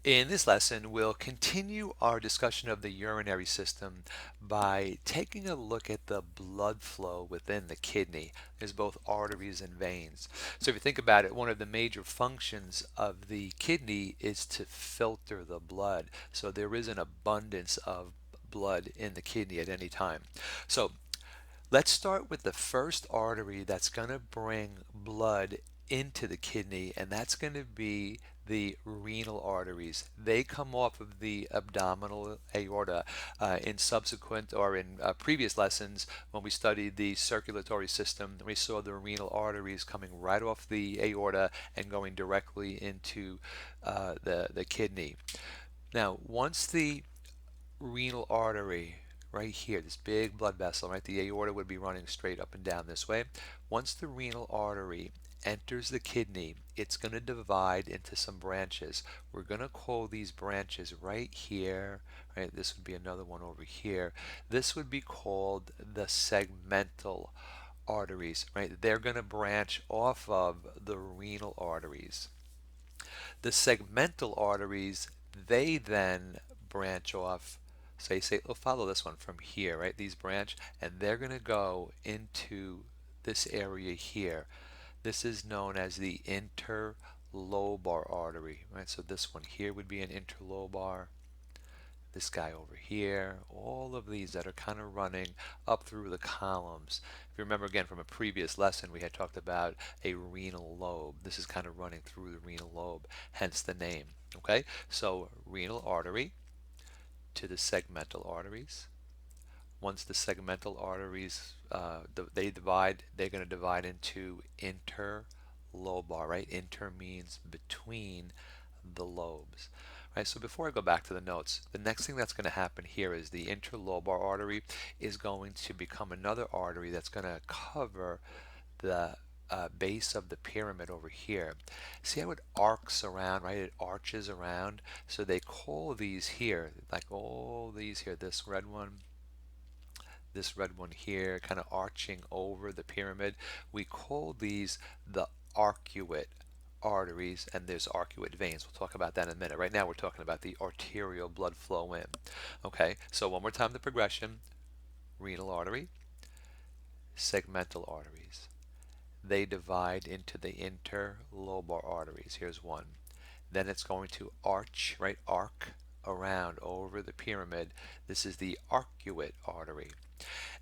In this lesson, we'll continue our discussion of the urinary system by taking a look at the blood flow within the kidney. There's both arteries and veins. So if you think about it, one of the major functions of the kidney is to filter the blood. So there is an abundance of blood in the kidney at any time. So let's start with the first artery that's going to bring blood into the kidney, and that's going to be the renal arteries. They come off of the abdominal aorta. In subsequent or in previous lessons, when we studied the circulatory system, we saw the renal arteries coming right off the aorta and going directly into the kidney. Now, once the renal artery right here, this big blood vessel, right? The aorta would be running straight up and down this way. Once the renal artery enters the kidney, it's going to divide into some branches. We're going to call these branches right here, right? This would be another one over here. This would be called the segmental arteries, right? They're going to branch off of the renal arteries. The segmental arteries, they then branch off. So you say, oh, follow this one from here, right? These branch, and they're going to go into this area here. This is known as the interlobar artery, right? So this one here would be an interlobar. This guy over here, all of these that are kind of running up through the columns. If you remember again from a previous lesson, we had talked about a renal lobe. This is kind of running through the renal lobe, hence the name. Okay, so renal artery to the segmental arteries. Once the segmental arteries they divide, they're going to divide into interlobar, right? Inter means between the lobes. Right, so before I go back to the notes, the next thing that's going to happen here is the interlobar artery is going to become another artery that's going to cover the base of the pyramid over here. See how it arcs around, right? It arches around. So they call these here, like all these here, this red one here, kind of arching over the pyramid. We call these the arcuate arteries, and there's arcuate veins. We'll talk about that in a minute. Right now we're talking about the arterial blood flow in. Okay, so one more time the progression. Renal artery, segmental arteries. They divide into the interlobar arteries. Here's one. Then it's going to arch, right, arc around over the pyramid. This is the arcuate artery.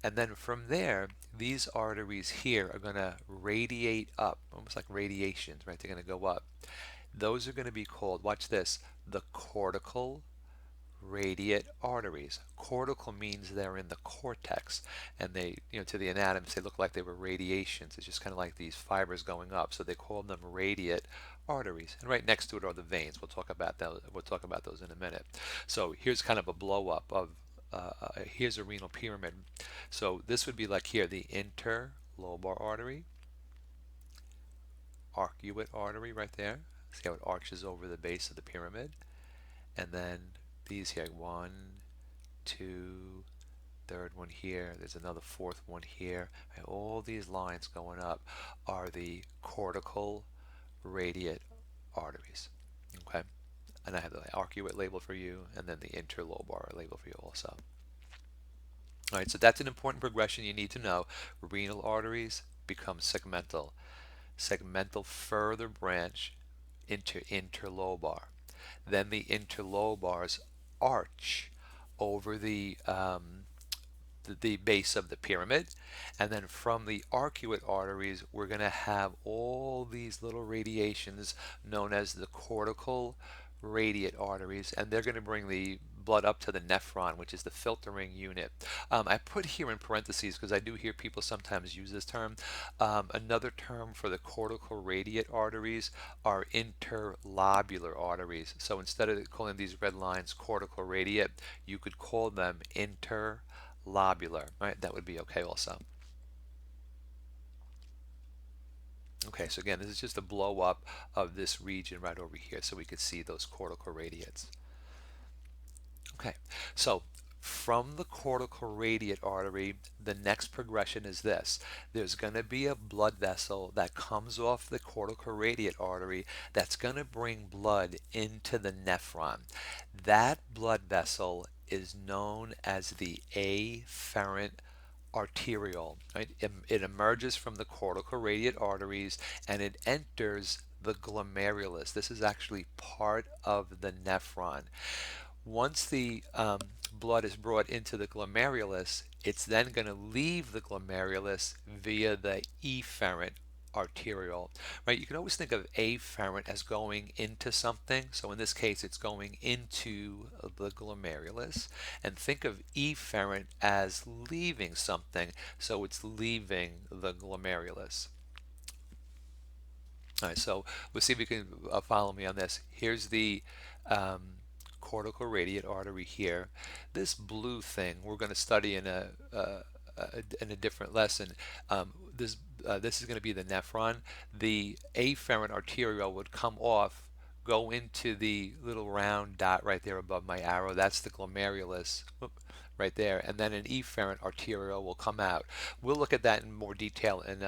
And then from there, these arteries here are going to radiate up, almost like radiations, right? They're going to go up. Those are going to be called, watch this, the cortical radiate arteries. Cortical means they're in the cortex, and they, to the anatomists, they look like they were radiations. It's just kind of like these fibers going up, so they call them radiate arteries. And right next to it are the veins. We'll talk about that. We'll talk about those in a minute. So here's kind of a blow up of here's a renal pyramid. So this would be like here, the interlobar artery, arcuate artery right there. See how it arches over the base of the pyramid? And then these here, one, two, third one here, there's another fourth one here. And all these lines going up are the cortical radiate arteries. Okay? And I have the arcuate label for you, and then the interlobar label for you also. All right, so that's an important progression you need to know. Renal arteries become segmental. Segmental further branch into interlobar. Then the interlobars arch over the base of the pyramid, and then from the arcuate arteries we're going to have all these little radiations known as the cortical radiate arteries, and they're going to bring the blood up to the nephron, which is the filtering unit. I put here in parentheses because I do hear people sometimes use this term. Another term for the cortical radiate arteries are interlobular arteries. So instead of calling these red lines cortical radiate, you could call them interlobular. Right? That would be okay also. Okay, so again, this is just a blow up of this region right over here so we could see those cortical radiates. Okay, so From the cortical radiate artery, the next progression is this. There's going to be a blood vessel that comes off the cortical radiate artery that's going to bring blood into the nephron. That blood vessel is known as the afferent arteriole. Right? It emerges from the cortical radiate arteries and it enters the glomerulus. This is actually part of the nephron. Once the blood is brought into the glomerulus, it's then going to leave the glomerulus via the efferent arteriole. Right? You can always think of afferent as going into something. So in this case, it's going into the glomerulus. And think of efferent as leaving something. So it's leaving the glomerulus. All right, so we'll see if you can follow me on this. Here's the um, cortical radiate artery here. This blue thing we're going to study in a different lesson. This is going to be the nephron. The afferent arteriole would come off, go into the little round dot right there above my arrow. That's the glomerulus. Right there, and then an efferent arteriole will come out. We'll look at that in more detail in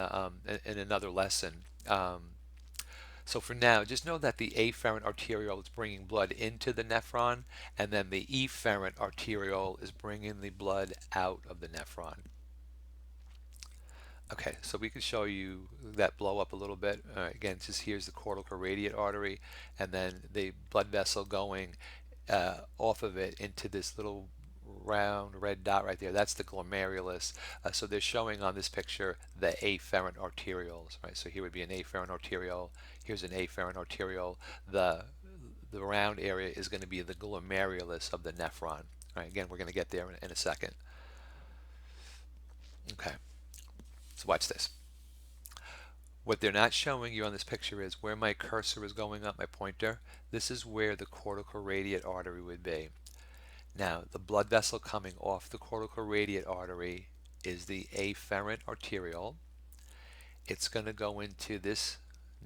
another lesson. So for now, just know that the afferent arteriole is bringing blood into the nephron, and then the efferent arteriole is bringing the blood out of the nephron. Okay, so we can show you that blow up a little bit. Again, just here's the cortical radiate artery, and then the blood vessel going off of it into this little round red dot right there. That's the glomerulus. So they're showing on this picture the afferent arterioles, right? So here would be an afferent arteriole. Here's an afferent arteriole. The round area is going to be the glomerulus of the nephron. All right, again, we're going to get there in a second. Okay, so watch this. What they're not showing you on this picture is where my cursor is going up, my pointer. This is where the cortical radiate artery would be. Now, the blood vessel coming off the cortical radiate artery is the afferent arteriole. It's going to go into this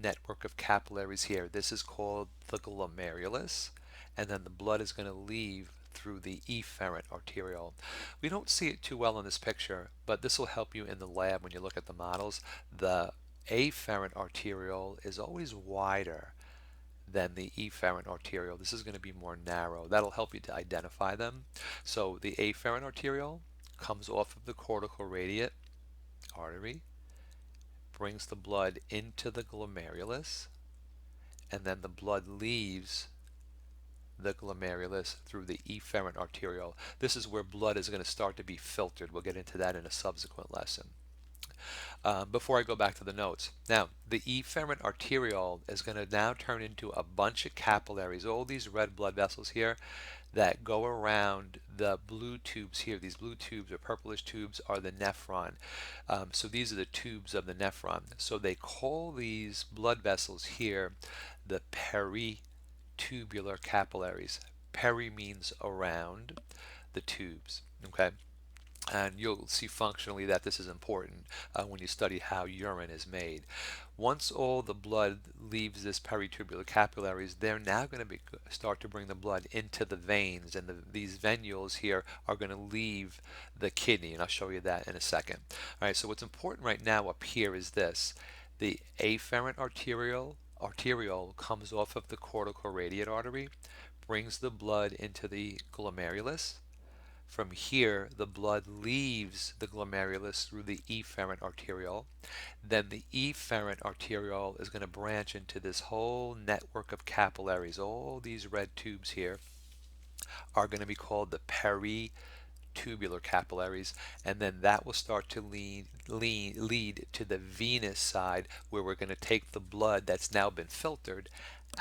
network of capillaries here. This is called the glomerulus, and then the blood is going to leave through the efferent arteriole. We don't see it too well in this picture, but this will help you in the lab when you look at the models. The afferent arteriole is always wider than the efferent arteriole. This is going to be more narrow. That'll help you to identify them. So the afferent arteriole comes off of the cortical radiate artery, brings the blood into the glomerulus, and then the blood leaves the glomerulus through the efferent arteriole. This is where blood is going to start to be filtered. We'll get into that in a subsequent lesson. Before I go back to the notes. Now, the efferent arteriole is going to now turn into a bunch of capillaries, all these red blood vessels here that go around the blue tubes here. These blue tubes or purplish tubes are the nephron. So these are the tubes of the nephron. So they call these blood vessels here the peritubular capillaries. Peri means around the tubes. Okay. And you'll see functionally that this is important when you study how urine is made. Once all the blood leaves this peritubular capillaries, they're now going to start to bring the blood into the veins, and these venules here are going to leave the kidney, and I'll show you that in a second. All right, so what's important right now up here is this. The afferent arteriole comes off of the cortical radiate artery, brings the blood into the glomerulus. From here, the blood leaves the glomerulus through the efferent arteriole. Then the efferent arteriole is going to branch into this whole network of capillaries. All these red tubes here are going to be called the peritubular capillaries, and then that will start to lead to the venous side, where we're going to take the blood that's now been filtered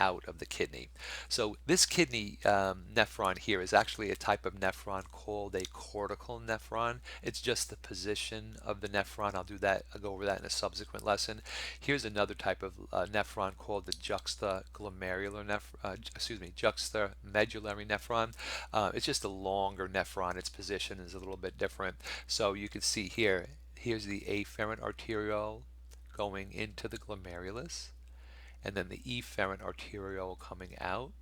out of the kidney. So this kidney nephron here is actually a type of nephron called a cortical nephron. It's just the position of the nephron. I'll go over that in a subsequent lesson. Here's another type of nephron called the juxtamedullary nephron. It's just a longer nephron. Its position is a little bit different. So you can see here, here's the afferent arteriole going into the glomerulus, and then the efferent arteriole coming out.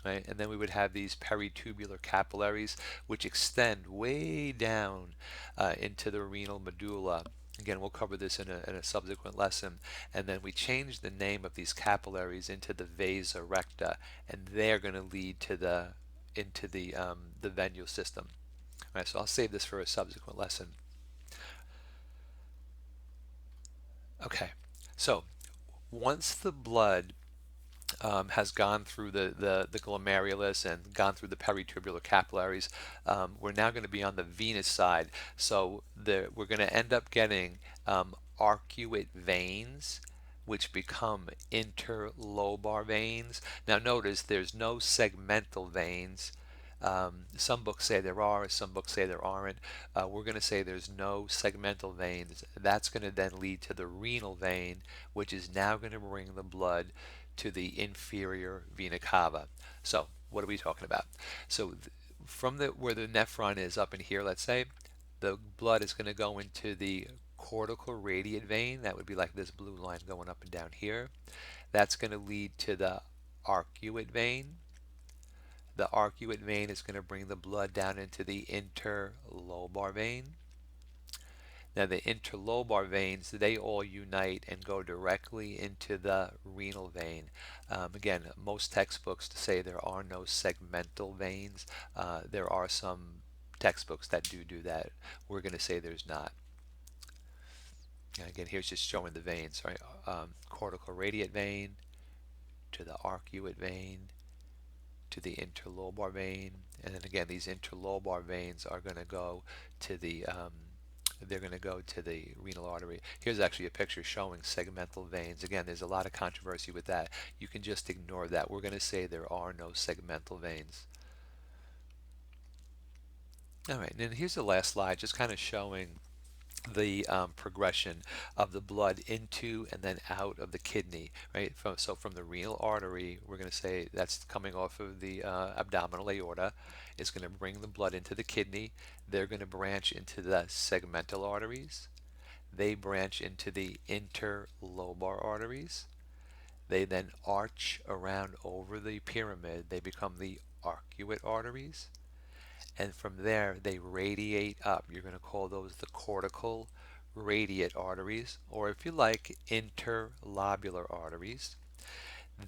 right? And then we would have these peritubular capillaries, which extend way down into the renal medulla. Again, we'll cover this in a subsequent lesson. And then we change the name of these capillaries into the vasa recta, and they're going to lead to the venule system. All right, so I'll save this for a subsequent lesson. Okay, so once the blood has gone through the glomerulus and gone through the peritubular capillaries, we're now going to be on the venous side. So we're going to end up getting arcuate veins, which become interlobar veins. Now notice there's no segmental veins. Some books say there are, some books say there aren't. We're going to say there's no segmental veins. That's going to then lead to the renal vein, which is now going to bring the blood to the inferior vena cava. So what are we talking about? So from where the nephron is up in here, let's say, the blood is going to go into the cortical radiate vein. That would be like this blue line going up and down here. That's going to lead to the arcuate vein. The arcuate vein is going to bring the blood down into the interlobar vein. Now the interlobar veins, they all unite and go directly into the renal vein. Again, most textbooks say there are no segmental veins. There are some textbooks that do that. We're going to say there's not. Again, here's just showing the veins, right? Cortical radiate vein to the arcuate vein to the interlobar vein, and then again these interlobar veins are going to go to the they're going to go to the renal artery. Here's actually a picture showing segmental veins. Again, there's a lot of controversy with that. You can just ignore that. We're going to say there are no segmental veins. All right, and then here's the last slide, just kind of showing the progression of the blood into and then out of the kidney, right? So from the renal artery, we're going to say that's coming off of the abdominal aorta. It's going to bring the blood into the kidney. They're going to branch into the segmental arteries. They branch into the interlobar arteries. They then arch around over the pyramid. They become the arcuate arteries. And from there they radiate up. You're going to call those the cortical radiate arteries, or if you like, interlobular arteries.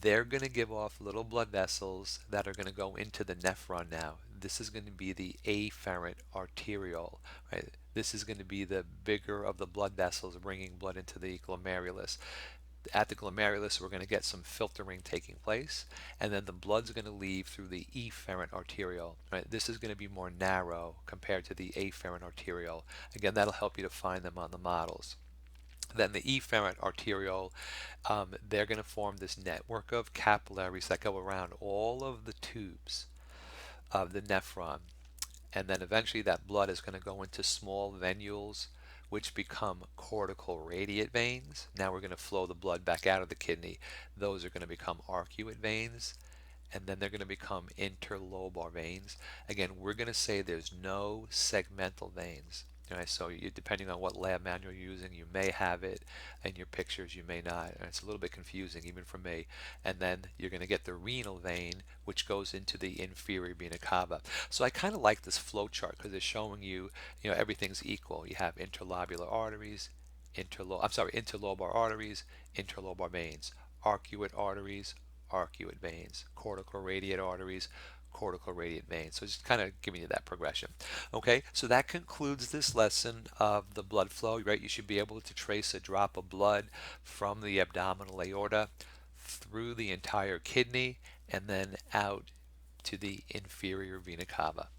They're going to give off little blood vessels that are going to go into the nephron now. This is going to be the afferent arteriole, right? This is going to be the bigger of the blood vessels bringing blood into the glomerulus. At the glomerulus, we're going to get some filtering taking place, and then the blood's going to leave through the efferent arteriole. Right? This is going to be more narrow compared to the afferent arteriole. Again, that'll help you to find them on the models. Then the efferent arteriole, they're going to form this network of capillaries that go around all of the tubes of the nephron. And then eventually that blood is going to go into small venules, which become cortical radiate veins. Now we're going to flow the blood back out of the kidney. Those are going to become arcuate veins, and then they're going to become interlobar veins. Again, we're going to say there's no segmental veins. Right, so depending on what lab manual you're using, you may have it in your pictures, you may not. And it's a little bit confusing even for me. And then you're going to get the renal vein, which goes into the inferior vena cava. So I kind of like this flow chart because it's showing you, everything's equal. You have interlobular arteries, interlobar arteries, interlobar veins, arcuate arteries, arcuate veins, cortical radiate arteries, cortical radiate veins. So just kind of giving you that progression. Okay, so that concludes this lesson of the blood flow, right? You should be able to trace a drop of blood from the abdominal aorta through the entire kidney and then out to the inferior vena cava.